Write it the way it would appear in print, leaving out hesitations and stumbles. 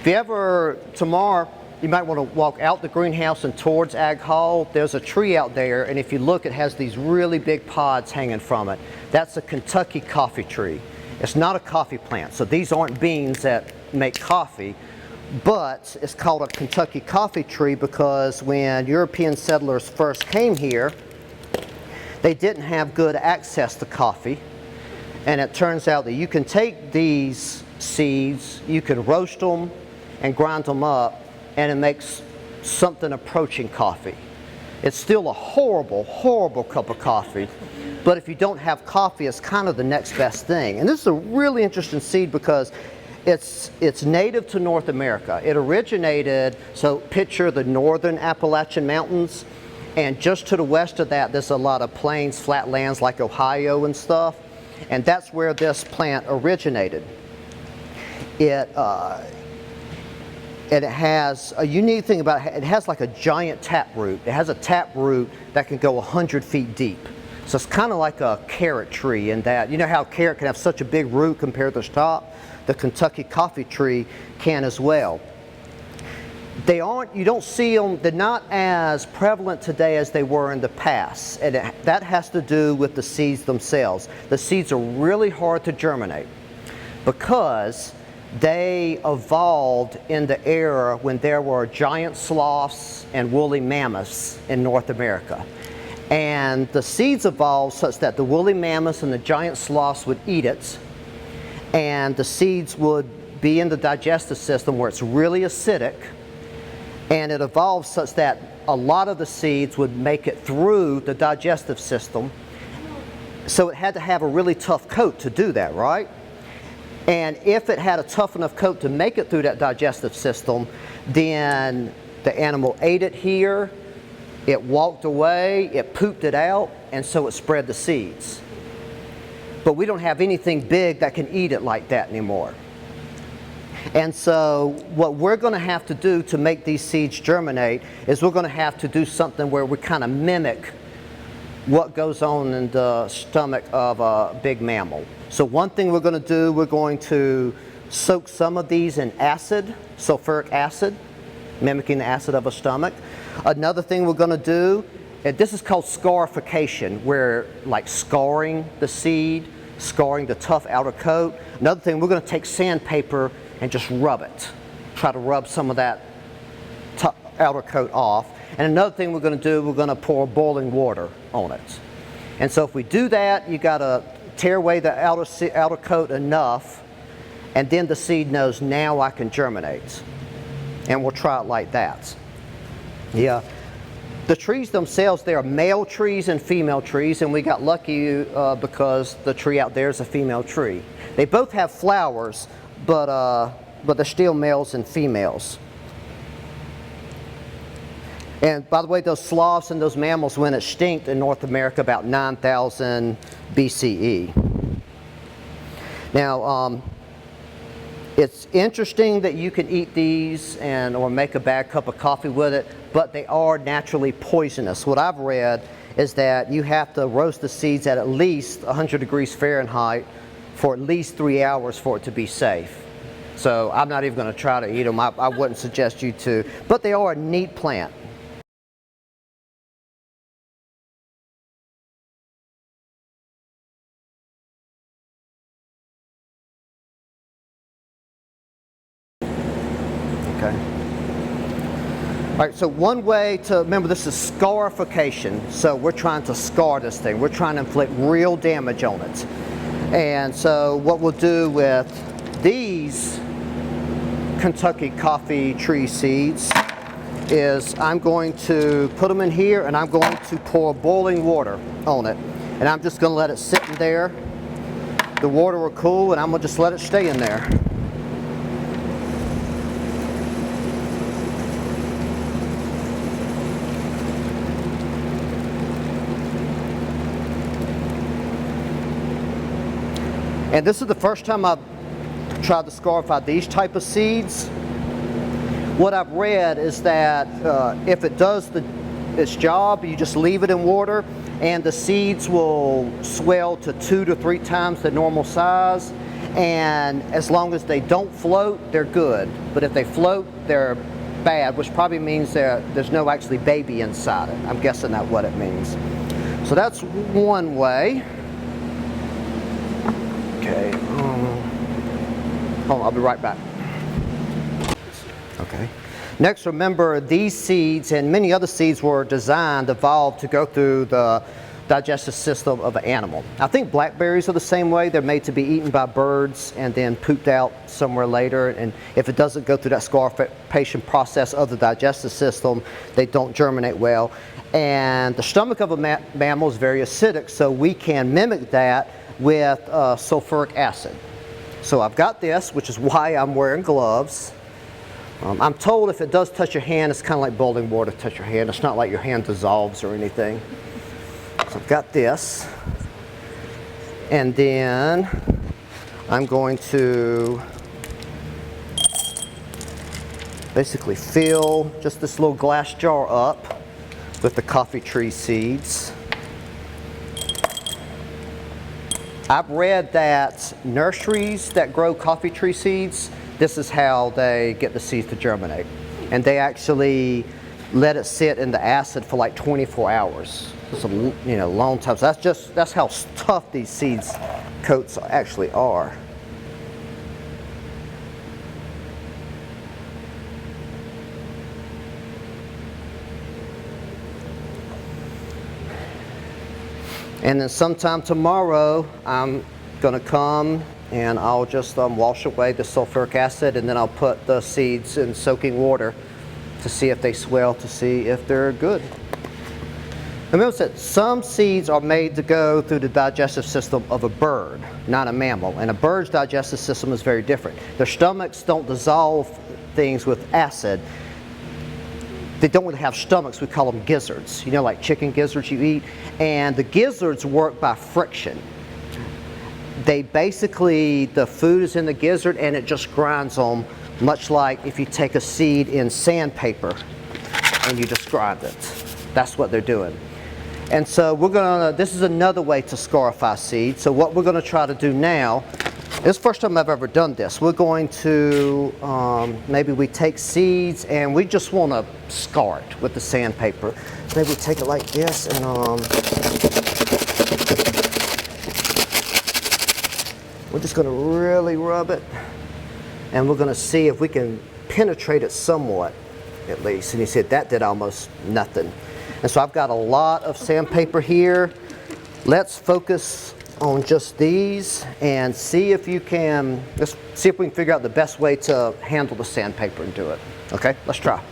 If you ever, tomorrow, you might want to walk out the greenhouse and towards Ag Hall. There's a tree out there, and if you look, it has these really big pods hanging from it. That's a Kentucky coffee tree. It's not a coffee plant, so these aren't beans that make coffee, but it's called a Kentucky coffee tree because when European settlers first came here, they didn't have good access to coffee, and it turns out that you can take these seeds, you can roast them and grind them up, and it makes something approaching coffee. It's still a horrible, horrible cup of coffee, but if you don't have coffee, it's kind of the next best thing. And this is a really interesting seed because it's native to North America. It originated, so picture the northern Appalachian Mountains, and just to the west of that, there's a lot of plains, flat lands like Ohio and stuff, and that's where this plant originated. And it has a unique thing about it. It has like a giant tap root. It has a tap root that can go 100 feet deep. So it's kind of like a carrot tree in that, you know how a carrot can have such a big root compared to the top? The Kentucky coffee tree can as well. They aren't, you don't see them, they're not as prevalent today as they were in the past. And that has to do with the seeds themselves. The seeds are really hard to germinate because they evolved in the era when there were giant sloths and woolly mammoths in North America. And the seeds evolved such that the woolly mammoths and the giant sloths would eat it, and the seeds would be in the digestive system where it's really acidic, and it evolved such that a lot of the seeds would make it through the digestive system. So it had to have a really tough coat to do that, right? And if it had a tough enough coat to make it through that digestive system, then the animal ate it here, it walked away, it pooped it out, and so it spread the seeds. But we don't have anything big that can eat it like that anymore. And so what we're going to have to do to make these seeds germinate is we're going to have to do something where we kind of mimic what goes on in the stomach of a big mammal. So one thing we're going to do, we're going to soak some of these in acid, sulfuric acid, mimicking the acid of a stomach. Another thing we're going to do, and this is called scarification, where like scarring the seed, scarring the tough outer coat. Another thing, we're going to take sandpaper and just rub it. Try to rub some of that outer coat off. And another thing we're going to do, we're going to pour boiling water on it. And so if we do that, you got to tear away the outer coat enough, and then the seed knows now I can germinate. And we'll try it like that. Yeah. The trees themselves, they are male trees and female trees, and we got lucky because the tree out there is a female tree. They both have flowers, but they're still males and females. And by the way, those sloths and those mammals went extinct in North America about 9,000 BCE. Now, it's interesting that you can eat these or make a bad cup of coffee with it, but they are naturally poisonous. What I've read is that you have to roast the seeds at least 100 degrees Fahrenheit for at least 3 hours for it to be safe. So I'm not even going to try to eat them. I wouldn't suggest you to, but they are a neat plant. Okay. All right, so one way to remember, this is scarification. So we're trying to scar this thing. We're trying to inflict real damage on it. And so what we'll do with these Kentucky coffee tree seeds is I'm going to put them in here, and I'm going to pour boiling water on it. And I'm just going to let it sit in there. The water will cool, and I'm going to just let it stay in there. And this is the first time I've tried to scarify these type of seeds. What I've read is that if it does its job, you just leave it in water, and the seeds will swell to 2 to 3 times the normal size. And as long as they don't float, they're good. But if they float, they're bad, which probably means there's no actually baby inside it. I'm guessing that's what it means. So that's one way. Okay. Hold on, I'll be right back. Okay. Next, remember these seeds and many other seeds were designed, evolved to go through the digestive system of an animal. I think blackberries are the same way. They're made to be eaten by birds and then pooped out somewhere later. And if it doesn't go through that scarification process of the digestive system, they don't germinate well. And the stomach of a mammal is very acidic, so we can mimic that with sulfuric acid. So I've got this, which is why I'm wearing gloves. I'm told if it does touch your hand, it's kind of like boiling water touch your hand. It's not like your hand dissolves or anything. So I've got this. And then I'm going to basically fill just this little glass jar up with the Coffeetree seeds. I've read that nurseries that grow Coffeetree seeds, this is how they get the seeds to germinate. And they actually let it sit in the acid for like 24 hours. It's a long time. So that's how tough these seeds coats actually are. And then sometime tomorrow, I'm gonna come and I'll just wash away the sulfuric acid, and then I'll put the seeds in soaking water to see if they swell, to see if they're good. Remember that some seeds are made to go through the digestive system of a bird, not a mammal. And a bird's digestive system is very different. Their stomachs don't dissolve things with acid. They don't really have stomachs, we call them gizzards. You know, like chicken gizzards you eat. And the gizzards work by friction. They basically, the food is in the gizzard and it just grinds them, much like if you take a seed in sandpaper and you just grind it. That's what they're doing. And so this is another way to scarify seeds. So what we're gonna try to do now, this is the first time I've ever done this. We're going to, maybe we take seeds and we just wanna scar it with the sandpaper. Maybe we take it like this and we're just gonna really rub it, and we're gonna see if we can penetrate it somewhat, at least. And he said that did almost nothing. And so I've got a lot of sandpaper here. Let's focus on just these and see if you can, let's see if we can figure out the best way to handle the sandpaper and do it. Okay, let's try.